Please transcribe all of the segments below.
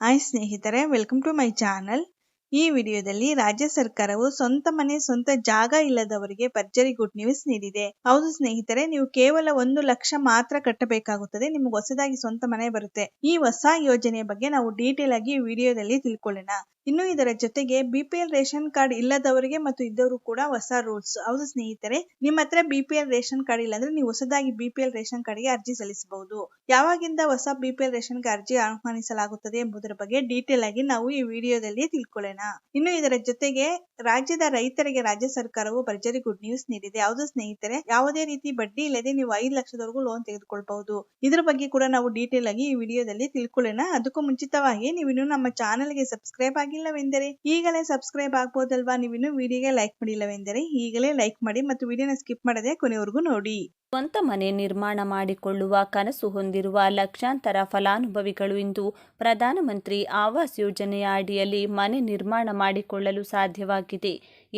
Hi ಸ್ನೇಹಿತರೆ, welcome to my channel. ಈ ವಿಡಿಯೋದಲ್ಲಿ ರಾಜ್ಯ ಸರ್ಕಾರವು ಸ್ವಂತ ಮನೆ ಸ್ವಂತ ಜಾಗ ಇಲ್ಲದವರಿಗೆ ಭರ್ಜರಿ ಗುಡ್ ನ್ಯೂಸ್ ನೀಡಿದೆ. ಹೌದು ಸ್ನೇಹಿತರೆ, ನೀವು ಕೇವಲ 1 ಲಕ್ಷ ಮಾತ್ರ ಕಟ್ಟಬೇಕಾಗುತ್ತದೆ, ನಿಮಗೆ ಹೊಸದಾಗಿ ಸ್ವಂತ ಮನೆ ಬರುತ್ತೆ. ಈ ಹೊಸ ಯೋಜನೆಯ ಬಗ್ಗೆ ನಾವು ಡೀಟೇಲ್ ಆಗಿ ಈ ವಿಡಿಯೋದಲ್ಲಿ ತಿಳ್ಕೊಳ್ಳೋಣ. ಇನ್ನು ಇದರ ಜೊತೆಗೆ BPL ರೇಷನ್ ಕಾರ್ಡ್ ಇಲ್ಲದವರಿಗೆ ಮತ್ತು ಇದ್ದವರು ಕೂಡ ಹೊಸ ರೂಲ್ಸ್. ಹೌದು ಸ್ನೇಹಿತರೆ, ನಿಮ್ಮ ಹತ್ರ BPL ರೇಷನ್ ಕಾರ್ಡ್ ಇಲ್ಲ ಅಂದ್ರೆ ನೀವು ಹೊಸದಾಗಿ BPL ರೇಷನ್ ಕಾರ್ಡ್ಗೆ ಅರ್ಜಿ ಸಲ್ಲಿಸಬಹುದು. ಯಾವಾಗಿಂದ ಹೊಸ BPL ರೇಷನ್ ಗೆ ಅರ್ಜಿ ಆಹ್ವಾನಿಸಲಾಗುತ್ತದೆ ಎಂಬುದರ ಬಗ್ಗೆ ಡೀಟೇಲ್ ಆಗಿ ನಾವು ಈ ವಿಡಿಯೋದಲ್ಲಿ ತಿಳ್ಕೊಳ್ಳೋಣ. ಇನ್ನು ಇದರ ಜೊತೆಗೆ ರಾಜ್ಯದ ರೈತರಿಗೆ ರಾಜ್ಯ ಸರ್ಕಾರವು ಭರ್ಜರಿ ಗುಡ್ ನ್ಯೂಸ್ ನೀಡಿದೆ. ಹೌದು ಸ್ನೇಹಿತರೆ, ಯಾವುದೇ ರೀತಿ ಬಡ್ಡಿ ಇಲ್ಲದೆ ನೀವು 5 ಲಕ್ಷದವರೆಗೂ ಲೋನ್ ತೆಗೆದುಕೊಳ್ಳಬಹುದು. ಇದರ ಬಗ್ಗೆ ಕೂಡ ನಾವು ಡೀಟೇಲ್ ಆಗಿ ಈ ವಿಡಿಯೋದಲ್ಲಿ ತಿಳ್ಕೊಳ್ಳೋಣ. ಅದಕ್ಕೂ ಮುಂಚಿತವಾಗಿ ನೀವು ಇನ್ನೂ ನಮ್ಮ ಚಾನೆಲ್ಗೆ ಸಬ್ಸ್ಕ್ರೈಬ್ ಆಗಿಲ್ಲವೆಂದರೆ ಈಗಲೇ ಸಬ್ಸ್ಕ್ರೈಬ್ ಆಗಬಹುದಲ್ವಾ? ನೀವು ಇನ್ನೂ ವಿಡಿಯೋಗೆ ಲೈಕ್ ಮಾಡಿಲ್ಲವೆಂದರೆ ಈಗಲೇ ಲೈಕ್ ಮಾಡಿ ಮತ್ತು ವಿಡಿಯೋನ ಸ್ಕಿಪ್ ಮಾಡದೆ ಕೊನೆವರೆಗೂ ನೋಡಿ. ಸ್ವಂತ ಮನೆ ನಿರ್ಮಾಣ ಮಾಡಿಕೊಳ್ಳುವ ಕನಸು ಹೊಂದಿರುವ ಲಕ್ಷಾಂತರ ಫಲಾನುಭವಿಗಳು ಇಂದು ಪ್ರಧಾನಮಂತ್ರಿ ಆವಾಸ್ ಯೋಜನೆಯ ಅಡಿಯಲ್ಲಿ ಮನೆ ನಿರ್ಮಾಣ ಮಾಡಿಕೊಳ್ಳಲು ಸಾಧ್ಯವಾಗಿದೆ.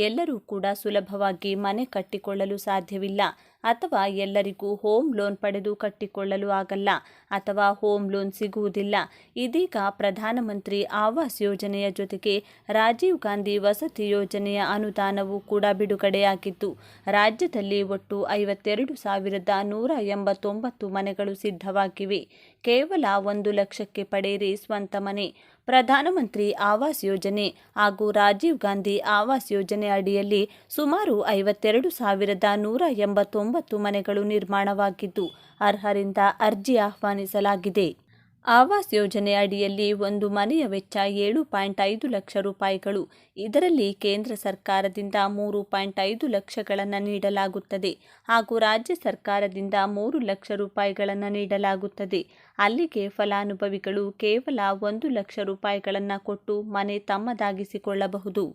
ಎಲ್ಲರೂ ಕೂಡ ಸುಲಭವಾಗಿ ಮನೆ ಕಟ್ಟಿಕೊಳ್ಳಲು ಸಾಧ್ಯವಿಲ್ಲ, ಅಥವಾ ಎಲ್ಲರಿಗೂ ಹೋಮ್ ಲೋನ್ ಪಡೆದು ಕಟ್ಟಿಕೊಳ್ಳಲು ಆಗಲ್ಲ, ಅಥವಾ ಹೋಮ್ ಲೋನ್ ಸಿಗುವುದಿಲ್ಲ. ಇದೀಗ ಪ್ರಧಾನಮಂತ್ರಿ ಆವಾಸ್ ಯೋಜನೆಯ ಜೊತೆಗೆ ರಾಜೀವ್ ಗಾಂಧಿ ವಸತಿ ಯೋಜನೆಯ ಅನುದಾನವೂ ಕೂಡ ಬಿಡುಗಡೆಯಾಗಿದ್ದು, ರಾಜ್ಯದಲ್ಲಿ ಒಟ್ಟು 52,189 ಮನೆಗಳು ಸಿದ್ಧವಾಗಿವೆ. ಕೇವಲ 1 ಲಕ್ಷಕ್ಕೆ ಪಡೆಯಿರಿ ಸ್ವಂತ ಮನೆ. ಪ್ರಧಾನಮಂತ್ರಿ ಆವಾಸ್ ಯೋಜನೆ ಹಾಗೂ ರಾಜೀವ್ ಗಾಂಧಿ ಆವಾಸ್ ಯೋಜನೆ ಅಡಿಯಲ್ಲಿ ಸುಮಾರು 52,189 ಮನೆಗಳು ನಿರ್ಮಾಣವಾಗಿದ್ದು, ಅರ್ಹರಿಂದ ಅರ್ಜಿ ಆಹ್ವಾನಿಸಲಾಗಿದೆ. ಆವಾಸ್ ಯೋಜನೆ ಅಡಿಯಲ್ಲಿ ಒಂದು ಮನೆಯ ವೆಚ್ಚ 7.5 ಲಕ್ಷ ರೂಪಾಯಿಗಳು. ಇದರಲ್ಲಿ ಕೇಂದ್ರ ಸರ್ಕಾರದಿಂದ 3.5 ಲಕ್ಷಗಳನ್ನು ನೀಡಲಾಗುತ್ತದೆ ಹಾಗೂ ರಾಜ್ಯ ಸರ್ಕಾರದಿಂದ 3 ಲಕ್ಷ ರೂಪಾಯಿಗಳನ್ನು ನೀಡಲಾಗುತ್ತದೆ. ಅಲ್ಲಿಗೆ ಫಲಾನುಭವಿಗಳು ಕೇವಲ 1 ಲಕ್ಷ ರೂಪಾಯಿಗಳನ್ನು ಕೊಟ್ಟು ಮನೆ ತಮ್ಮದಾಗಿಸಿಕೊಳ್ಳಬಹುದು.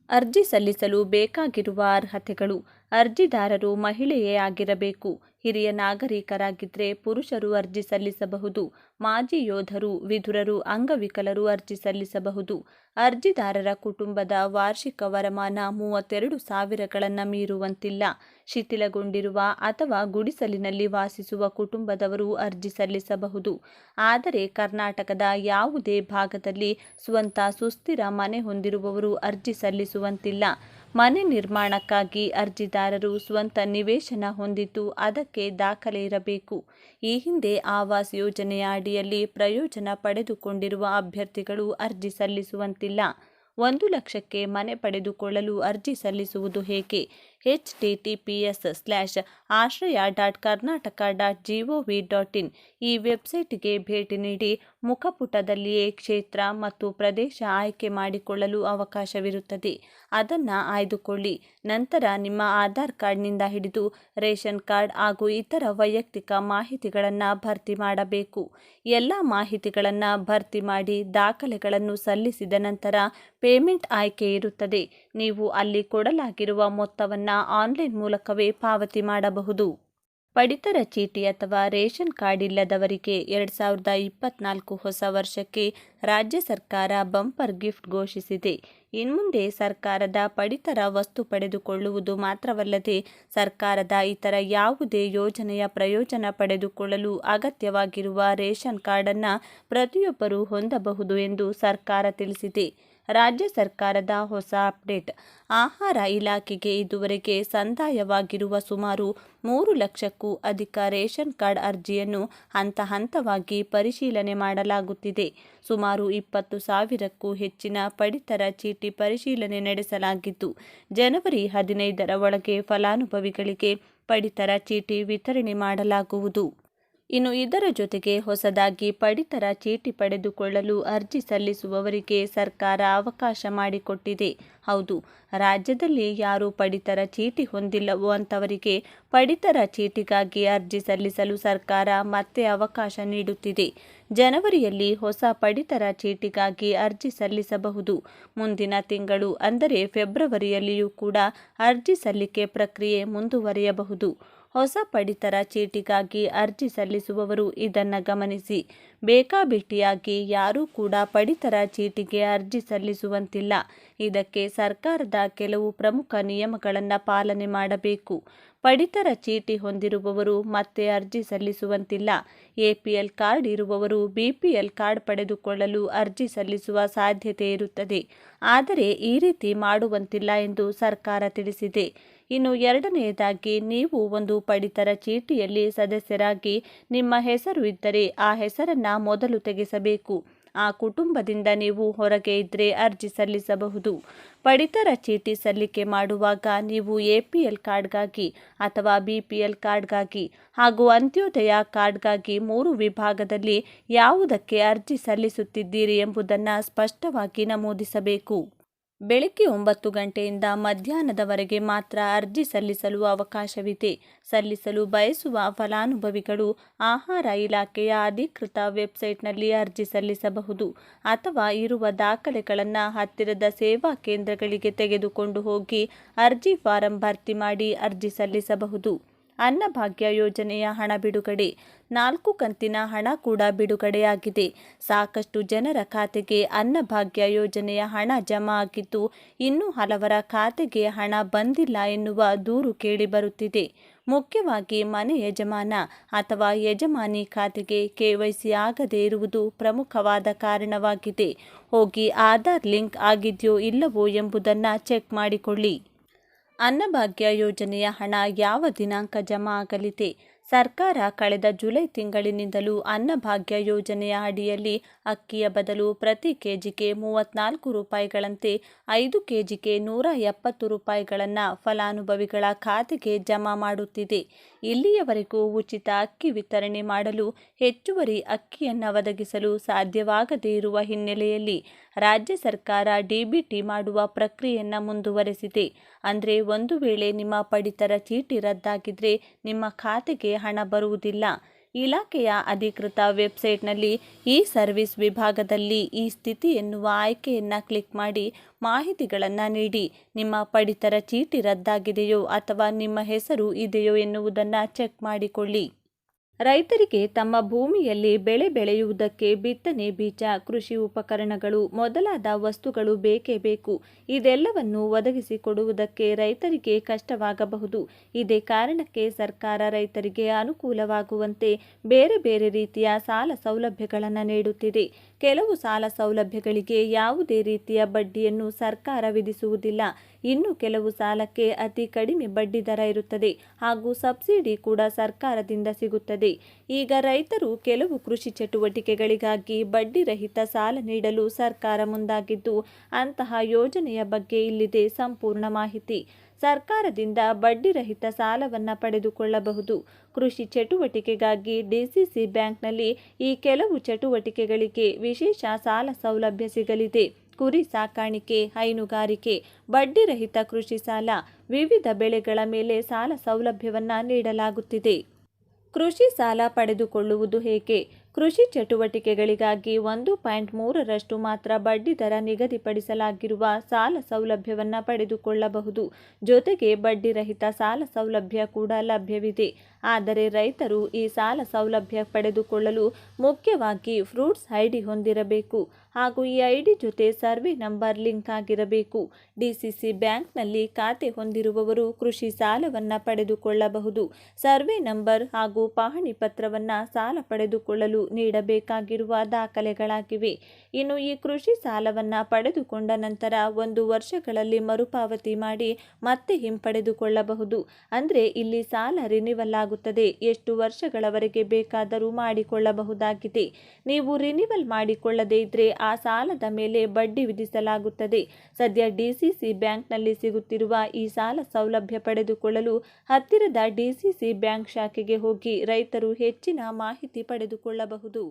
ಅರ್ಜಿ ಸಲ್ಲಿಸಲು ಬೇಕಾಗಿರುವ ಅರ್ಹತೆಗಳು: ಅರ್ಜಿದಾರರು ಮಹಿಳೆಯೇ ಆಗಿರಬೇಕು. ಹಿರಿಯ ನಾಗರಿಕರಾಗಿದ್ದರೆ ಪುರುಷರು ಅರ್ಜಿ ಸಲ್ಲಿಸಬಹುದು. ಮಾಜಿ ಯೋಧರು, ವಿಧುರರು, ಅಂಗವಿಕಲರು ಅರ್ಜಿ ಸಲ್ಲಿಸಬಹುದು. ಅರ್ಜಿದಾರರ ಕುಟುಂಬದ ವಾರ್ಷಿಕ ವರಮಾನ 32,000ಗಳನ್ನು ಮೀರುವಂತಿಲ್ಲ. ಶಿಥಿಲಗೊಂಡಿರುವ ಅಥವಾ ಗುಡಿಸಲಿನಲ್ಲಿ ವಾಸಿಸುವ ಕುಟುಂಬದವರು ಅರ್ಜಿ ಸಲ್ಲಿಸಬಹುದು. ಆದರೆ ಕರ್ನಾಟಕದ ಯಾವುದೇ ಭಾಗದಲ್ಲಿ ಸ್ವಂತ ಸುಸ್ಥಿರ ಮನೆ ಹೊಂದಿರುವವರು ಅರ್ಜಿ ಸಲ್ಲಿಸುವಂತಿಲ್ಲ. ಮನೆ ನಿರ್ಮಾಣಕ್ಕಾಗಿ ಅರ್ಜಿದಾರರು ಸ್ವಂತ ನಿವೇಶನ ಹೊಂದಿದ್ದು ಅದಕ್ಕೆ ದಾಖಲೆ ಇರಬೇಕು. ಈ ಹಿಂದೆ ಆವಾಸ್ ಯೋಜನೆಯ ಅಡಿಯಲ್ಲಿ ಪ್ರಯೋಜನ ಪಡೆದುಕೊಂಡಿರುವ ಅಭ್ಯರ್ಥಿಗಳು ಅರ್ಜಿ ಸಲ್ಲಿಸುವಂತಿಲ್ಲ. 1 ಲಕ್ಷಕ್ಕೆ ಮನೆ ಪಡೆದುಕೊಳ್ಳಲು ಅರ್ಜಿ ಸಲ್ಲಿಸುವುದು ಹೇಗೆ? https://ashraya.karnataka.gov.in ಈ ವೆಬ್ಸೈಟ್ಗೆ ಭೇಟಿ ನೀಡಿ ಮುಖಪುಟದಲ್ಲಿಯೇ ಕ್ಷೇತ್ರ ಮತ್ತು ಪ್ರದೇಶ ಆಯ್ಕೆ ಮಾಡಿಕೊಳ್ಳಲು ಅವಕಾಶವಿರುತ್ತದೆ. ಅದನ್ನು ಆಯ್ದುಕೊಳ್ಳಿ. ನಂತರ ನಿಮ್ಮ ಆಧಾರ್ ಕಾರ್ಡ್ನಿಂದ ಹಿಡಿದು ರೇಷನ್ ಕಾರ್ಡ್ ಹಾಗೂ ಇತರ ವೈಯಕ್ತಿಕ ಮಾಹಿತಿಗಳನ್ನು ಭರ್ತಿ ಮಾಡಬೇಕು. ಎಲ್ಲ ಮಾಹಿತಿಗಳನ್ನು ಭರ್ತಿ ಮಾಡಿ ದಾಖಲೆಗಳನ್ನು ಸಲ್ಲಿಸಿದ ನಂತರ ಪೇಮೆಂಟ್ ಆಯ್ಕೆ ಇರುತ್ತದೆ. ನೀವು ಅಲ್ಲಿ ಕೊಡಲಾಗಿರುವ ಮೊತ್ತವನ್ನು ಆನ್ಲೈನ್ ಮೂಲಕವೇ ಪಾವತಿ ಮಾಡಬಹುದು. ಪಡಿತರ ಚೀಟಿ ಅಥವಾ ರೇಷನ್ ಕಾರ್ಡ್ ಇಲ್ಲದವರಿಗೆ 2024 ಹೊಸ ವರ್ಷಕ್ಕೆ ರಾಜ್ಯ ಸರ್ಕಾರ ಬಂಪರ್ ಗಿಫ್ಟ್ ಘೋಷಿಸಿದೆ. ಇನ್ಮುಂದೆ ಸರ್ಕಾರದ ಪಡಿತರ ವಸ್ತು ಪಡೆದುಕೊಳ್ಳುವುದು ಮಾತ್ರವಲ್ಲದೆ ಸರ್ಕಾರದ ಇತರ ಯಾವುದೇ ಯೋಜನೆಯ ಪ್ರಯೋಜನ ಪಡೆದುಕೊಳ್ಳಲು ಅಗತ್ಯವಾಗಿರುವ ರೇಷನ್ ಕಾರ್ಡನ್ನು ಪ್ರತಿಯೊಬ್ಬರೂ ಹೊಂದಬಹುದು ಎಂದು ಸರ್ಕಾರ ತಿಳಿಸಿದೆ. ರಾಜ್ಯ ಸರ್ಕಾರದ ಹೊಸ ಅಪ್ಡೇಟ್: ಆಹಾರ ಇಲಾಖೆಗೆ ಇದುವರೆಗೆ ಸಂದಾಯವಾಗಿರುವ ಸುಮಾರು 3 ಲಕ್ಷಕ್ಕೂ ಅಧಿಕ ರೇಷನ್ ಕಾರ್ಡ್ ಅರ್ಜಿಯನ್ನು ಹಂತ ಹಂತವಾಗಿ ಪರಿಶೀಲನೆ ಮಾಡಲಾಗುತ್ತಿದೆ. ಸುಮಾರು 20,000ಕ್ಕೂ ಹೆಚ್ಚಿನ ಪಡಿತರ ಚೀಟಿ ಪರಿಶೀಲನೆ ನಡೆಸಲಾಗಿದ್ದು, ಜನವರಿ 15ರ ಒಳಗೆ ಫಲಾನುಭವಿಗಳಿಗೆ ಪಡಿತರ ಚೀಟಿ ವಿತರಣೆ ಮಾಡಲಾಗುವುದು. ಇನ್ನು ಇದರ ಜೊತೆಗೆ ಹೊಸದಾಗಿ ಪಡಿತರ ಚೀಟಿ ಪಡೆದುಕೊಳ್ಳಲು ಅರ್ಜಿ ಸಲ್ಲಿಸುವವರಿಗೆ ಸರ್ಕಾರ ಅವಕಾಶ ಮಾಡಿಕೊಟ್ಟಿದೆ. ಹೌದು, ರಾಜ್ಯದಲ್ಲಿ ಯಾರು ಪಡಿತರ ಚೀಟಿ ಹೊಂದಿಲ್ಲವೋ ಅಂತವರಿಗೆ ಪಡಿತರ ಚೀಟಿಗಾಗಿ ಅರ್ಜಿ ಸಲ್ಲಿಸಲು ಸರ್ಕಾರ ಮತ್ತೆ ಅವಕಾಶ ನೀಡುತ್ತಿದೆ. ಜನವರಿಯಲ್ಲಿ ಹೊಸ ಪಡಿತರ ಚೀಟಿಗಾಗಿ ಅರ್ಜಿ ಸಲ್ಲಿಸಬಹುದು. ಮುಂದಿನ ತಿಂಗಳು ಅಂದರೆ ಫೆಬ್ರವರಿಯಲ್ಲಿಯೂ ಕೂಡ ಅರ್ಜಿ ಸಲ್ಲಿಕೆ ಪ್ರಕ್ರಿಯೆ ಮುಂದುವರಿಯಬಹುದು. ಹೊಸ ಪಡಿತರ ಚೀಟಿಗಾಗಿ ಅರ್ಜಿ ಸಲ್ಲಿಸುವವರು ಇದನ್ನು ಗಮನಿಸಿ. ಬೇಕಾಬಿಟ್ಟಿಯಾಗಿ ಯಾರೂ ಕೂಡ ಪಡಿತರ ಚೀಟಿಗೆ ಅರ್ಜಿ ಸಲ್ಲಿಸುವಂತಿಲ್ಲ. ಇದಕ್ಕೆ ಸರ್ಕಾರದ ಕೆಲವು ಪ್ರಮುಖ ನಿಯಮಗಳನ್ನು ಪಾಲನೆ ಮಾಡಬೇಕು. ಪಡಿತರ ಚೀಟಿ ಹೊಂದಿರುವವರು ಮತ್ತೆ ಅರ್ಜಿ ಸಲ್ಲಿಸುವಂತಿಲ್ಲ. APL ಕಾರ್ಡ್ ಇರುವವರು BPL ಕಾರ್ಡ್ ಪಡೆದುಕೊಳ್ಳಲು ಅರ್ಜಿ ಸಲ್ಲಿಸುವ ಸಾಧ್ಯತೆ ಇರುತ್ತದೆ. ಆದರೆ ಈ ರೀತಿ ಮಾಡುವಂತಿಲ್ಲ ಎಂದು ಸರ್ಕಾರ ತಿಳಿಸಿದೆ. ಇನ್ನು ಎರಡನೆಯದಾಗಿ, ನೀವು ಒಂದು ಪಡಿತರ ಚೀಟಿಯಲ್ಲಿ ಸದಸ್ಯರಾಗಿ ನಿಮ್ಮ ಹೆಸರು ಇದ್ದರೆ ಆ ಹೆಸರನ್ನು ಮೊದಲು ತೆಗೆಸಬೇಕು. ಆ ಕುಟುಂಬದಿಂದ ನೀವು ಹೊರಗೆ ಇದ್ದರೆ ಅರ್ಜಿ ಸಲ್ಲಿಸಬಹುದು. ಪಡಿತರ ಚೀಟಿ ಸಲ್ಲಿಕೆ ಮಾಡುವಾಗ ನೀವು APL ಕಾರ್ಡ್ಗಾಗಿ ಅಥವಾ BPL ಕಾರ್ಡ್ಗಾಗಿ ಹಾಗೂ ಅಂತ್ಯೋದಯ ಕಾರ್ಡ್ಗಾಗಿ 3 ವಿಭಾಗದಲ್ಲಿ ಯಾವುದಕ್ಕೆ ಅರ್ಜಿ ಸಲ್ಲಿಸುತ್ತಿದ್ದೀರಿ ಎಂಬುದನ್ನು ಸ್ಪಷ್ಟವಾಗಿ ನಮೂದಿಸಬೇಕು. ಬೆಳಗ್ಗೆ 9 ಗಂಟೆಯಿಂದ ಮಧ್ಯಾಹ್ನದವರೆಗೆ ಮಾತ್ರ ಅರ್ಜಿ ಸಲ್ಲಿಸಲು ಅವಕಾಶವಿದೆ. ಸಲ್ಲಿಸಲು ಬಯಸುವ ಫಲಾನುಭವಿಗಳು ಆಹಾರ ಇಲಾಖೆಯ ಅಧಿಕೃತ ವೆಬ್ಸೈಟ್ನಲ್ಲಿ ಅರ್ಜಿ ಸಲ್ಲಿಸಬಹುದು ಅಥವಾ ಇರುವ ದಾಖಲೆಗಳನ್ನು ಹತ್ತಿರದ ಸೇವಾ ಕೇಂದ್ರಗಳಿಗೆ ತೆಗೆದುಕೊಂಡು ಹೋಗಿ ಅರ್ಜಿ ಫಾರಂ ಭರ್ತಿ ಮಾಡಿ ಅರ್ಜಿ ಸಲ್ಲಿಸಬಹುದು. ಅನ್ನಭಾಗ್ಯ ಯೋಜನೆಯ ಹಣ ಬಿಡುಗಡೆ. 4 ಕಂತಿನ ಹಣ ಕೂಡ ಬಿಡುಗಡೆಯಾಗಿದೆ. ಸಾಕಷ್ಟು ಜನರ ಖಾತೆಗೆ ಅನ್ನಭಾಗ್ಯ ಯೋಜನೆಯ ಹಣ ಜಮಾ ಆಗಿದ್ದು, ಇನ್ನೂ ಹಲವರ ಖಾತೆಗೆ ಹಣ ಬಂದಿಲ್ಲ ಎನ್ನುವ ದೂರು ಕೇಳಿಬರುತ್ತಿದೆ. ಮುಖ್ಯವಾಗಿ ಮನೆ ಯಜಮಾನ ಅಥವಾ ಯಜಮಾನಿ ಖಾತೆಗೆ KYC ಆಗದೇ ಇರುವುದು ಪ್ರಮುಖವಾದ ಕಾರಣವಾಗಿದೆ. ಹೋಗಿ ಆಧಾರ್ ಲಿಂಕ್ ಆಗಿದೆಯೋ ಇಲ್ಲವೋ ಎಂಬುದನ್ನು ಚೆಕ್ ಮಾಡಿಕೊಳ್ಳಿ. ಅನ್ನಭಾಗ್ಯ ಯೋಜನೆಯ ಹಣ ಯಾವ ದಿನಾಂಕ ಜಮಾ ಆಗಲಿದೆ? ಸರ್ಕಾರ ಕಳೆದ ಜುಲೈ ತಿಂಗಳಿನಿಂದಲೂ ಅನ್ನಭಾಗ್ಯ ಯೋಜನೆಯ ಅಡಿಯಲ್ಲಿ ಅಕ್ಕಿಯ ಬದಲು ಪ್ರತಿ ಕೆಜಿಗೆ 34 ರೂಪಾಯಿಗಳಂತೆ 5 ಕೆಜಿಗೆ 170 ರೂಪಾಯಿಗಳನ್ನು ಫಲಾನುಭವಿಗಳ ಖಾತೆಗೆ ಜಮಾ ಮಾಡುತ್ತಿದೆ. ಇಲ್ಲಿಯವರೆಗೂ ಉಚಿತ ಅಕ್ಕಿ ವಿತರಣೆ ಮಾಡಲು ಹೆಚ್ಚುವರಿ ಅಕ್ಕಿಯನ್ನು ಒದಗಿಸಲು ಸಾಧ್ಯವಾಗದೇ ಇರುವ ಹಿನ್ನೆಲೆಯಲ್ಲಿ ರಾಜ್ಯ ಸರ್ಕಾರ DBT ಮಾಡುವ ಪ್ರಕ್ರಿಯೆಯನ್ನು ಮುಂದುವರೆಸಿದೆ. ಅಂದರೆ ಒಂದು ವೇಳೆ ನಿಮ್ಮ ಪಡಿತರ ಚೀಟಿ ರದ್ದಾಗಿದ್ದರೆ ನಿಮ್ಮ ಖಾತೆಗೆ ಹಣ ಬರುವುದಿಲ್ಲ. ಇಲಾಖೆಯ ಅಧಿಕೃತ ವೆಬ್ಸೈಟ್ನಲ್ಲಿ ಈ ಸರ್ವಿಸ್ ವಿಭಾಗದಲ್ಲಿ ಈ ಸ್ಥಿತಿ ಎನ್ನುವ ಆಯ್ಕೆಯನ್ನು ಕ್ಲಿಕ್ ಮಾಡಿ ಮಾಹಿತಿಗಳನ್ನು ನೀಡಿ. ನಿಮ್ಮ ಪಡಿತರ ಚೀಟಿ ರದ್ದಾಗಿದೆಯೋ ಅಥವಾ ನಿಮ್ಮ ಹೆಸರು ಇದೆಯೋ ಎನ್ನುವುದನ್ನು ಚೆಕ್ ಮಾಡಿಕೊಳ್ಳಿ. ರೈತರಿಗೆ ತಮ್ಮ ಭೂಮಿಯಲ್ಲಿ ಬೆಳೆ ಬೆಳೆಯುವುದಕ್ಕೆ ಬಿತ್ತನೆ ಬೀಜ, ಕೃಷಿ ಉಪಕರಣಗಳು ಮೊದಲಾದ ವಸ್ತುಗಳು ಬೇಕೇ ಬೇಕು. ಇದೆಲ್ಲವನ್ನು ಒದಗಿಸಿಕೊಡುವುದಕ್ಕೆ ರೈತರಿಗೆ ಕಷ್ಟವಾಗಬಹುದು. ಇದೇ ಕಾರಣಕ್ಕೆ ಸರ್ಕಾರ ರೈತರಿಗೆ ಅನುಕೂಲವಾಗುವಂತೆ ಬೇರೆ ಬೇರೆ ರೀತಿಯ ಸಾಲ ಸೌಲಭ್ಯಗಳನ್ನು ನೀಡುತ್ತಿದೆ. ಕೆಲವು ಸಾಲ ಸೌಲಭ್ಯಗಳಿಗೆ ಯಾವುದೇ ರೀತಿಯ ಬಡ್ಡಿಯನ್ನು ಸರ್ಕಾರ ವಿಧಿಸುವುದಿಲ್ಲ. ಇನ್ನು ಕೆಲವು ಸಾಲಕ್ಕೆ ಅತಿ ಕಡಿಮೆ ಬಡ್ಡಿ ದರ ಇರುತ್ತದೆ ಹಾಗೂ ಸಬ್ಸಿಡಿ ಕೂಡ ಸರ್ಕಾರದಿಂದ ಸಿಗುತ್ತದೆ. ಈಗ ರೈತರು ಕೆಲವು ಕೃಷಿ ಚಟುವಟಿಕೆಗಳಿಗಾಗಿ ಬಡ್ಡಿ ರಹಿತ ಸಾಲ ನೀಡಲು ಸರ್ಕಾರ ಮುಂದಾಗಿದ್ದು, ಅಂತಹ ಯೋಜನೆಯ ಬಗ್ಗೆ ಇಲ್ಲಿದೆ ಸಂಪೂರ್ಣ ಮಾಹಿತಿ. ಸರ್ಕಾರದಿಂದ ಬಡ್ಡಿ ರಹಿತ ಸಾಲವನ್ನು ಪಡೆದುಕೊಳ್ಳಬಹುದು. ಕೃಷಿ ಚಟುವಟಿಕೆಗಾಗಿ DCC ಬ್ಯಾಂಕ್ನಲ್ಲಿ ಈ ಕೆಲವು ಚಟುವಟಿಕೆಗಳಿಗೆ ವಿಶೇಷ ಸಾಲ ಸೌಲಭ್ಯ ಸಿಗಲಿದೆ. ಕುರಿ ಸಾಕಾಣಿಕೆ, ಹೈನುಗಾರಿಕೆ, ಬಡ್ಡಿ ರಹಿತ ಕೃಷಿ ಸಾಲ, ವಿವಿಧ ಬೆಳೆಗಳ ಮೇಲೆ ಸಾಲ ಸೌಲಭ್ಯವನ್ನು ನೀಡಲಾಗುತ್ತಿದೆ. ಕೃಷಿ ಸಾಲ ಪಡೆದುಕೊಳ್ಳುವುದು ಹೇಗೆ? ಕೃಷಿ ಚಟುವಟಿಕೆಗಳಿಗಾಗಿ 1.3% ಮಾತ್ರ ಬಡ್ಡಿ ದರ ನಿಗದಿಪಡಿಸಲಾಗಿರುವ ಸಾಲ ಸೌಲಭ್ಯವನ್ನು ಪಡೆದುಕೊಳ್ಳಬಹುದು. ಜೊತೆಗೆ ಬಡ್ಡಿ ರಹಿತ ಸಾಲ ಸೌಲಭ್ಯ ಕೂಡ ಲಭ್ಯವಿದೆ. ಆದರೆ ರೈತರು ಈ ಸಾಲ ಸೌಲಭ್ಯ ಪಡೆದುಕೊಳ್ಳಲು ಮುಖ್ಯವಾಗಿ ಫ್ರೂಟ್ಸ್ ID ಹೊಂದಿರಬೇಕು ಹಾಗೂ ಈ ID ಜೊತೆ ಸರ್ವೆ ನಂಬರ್ ಲಿಂಕ್ ಆಗಿರಬೇಕು. DCC ಬ್ಯಾಂಕ್ನಲ್ಲಿ ಖಾತೆ ಹೊಂದಿರುವವರು ಕೃಷಿ ಸಾಲವನ್ನು ಪಡೆದುಕೊಳ್ಳಬಹುದು. ಸರ್ವೆ ನಂಬರ್ ಹಾಗೂ ಪಹಣಿ ಪತ್ರವನ್ನು ಸಾಲ ಪಡೆದುಕೊಳ್ಳಲು ನೀಡಬೇಕಾಗಿರುವ ದಾಖಲೆಗಳಾಗಿವೆ. ಇನ್ನು ಈ ಕೃಷಿ ಸಾಲವನ್ನು ಪಡೆದುಕೊಂಡ ನಂತರ 1 ವರ್ಷಗಳಲ್ಲಿ ಮರುಪಾವತಿ ಮಾಡಿ ಮತ್ತೆ ಹಿಂಪಡೆದುಕೊಳ್ಳಬಹುದು. ಅಂದರೆ ಇಲ್ಲಿ ಸಾಲ ರಿನಿವಲ್ ಆಗುತ್ತದೆ. ಎಷ್ಟು ವರ್ಷಗಳವರೆಗೆ ಬೇಕಾದರೂ ಮಾಡಿಕೊಳ್ಳಬಹುದಾಗಿದೆ. ನೀವು ರಿನಿವಲ್ ಮಾಡಿಕೊಳ್ಳದೇ ಇದ್ದರೆ ಆ ಸಾಲದ ಮೇಲೆ ಬಡ್ಡಿ ವಿಧಿಸಲಾಗುತ್ತದೆ. ಸದ್ಯ DCC ಬ್ಯಾಂಕ್ನಲ್ಲಿ ಸಿಗುತ್ತಿರುವ ಈ ಸಾಲ ಸೌಲಭ್ಯ ಪಡೆದುಕೊಳ್ಳಲು ಹತ್ತಿರದ DCC ಬ್ಯಾಂಕ್ ಶಾಖೆಗೆ ಹೋಗಿ ರೈತರು ಹೆಚ್ಚಿನ ಮಾಹಿತಿ ಪಡೆದುಕೊಳ್ಳಬಹುದು.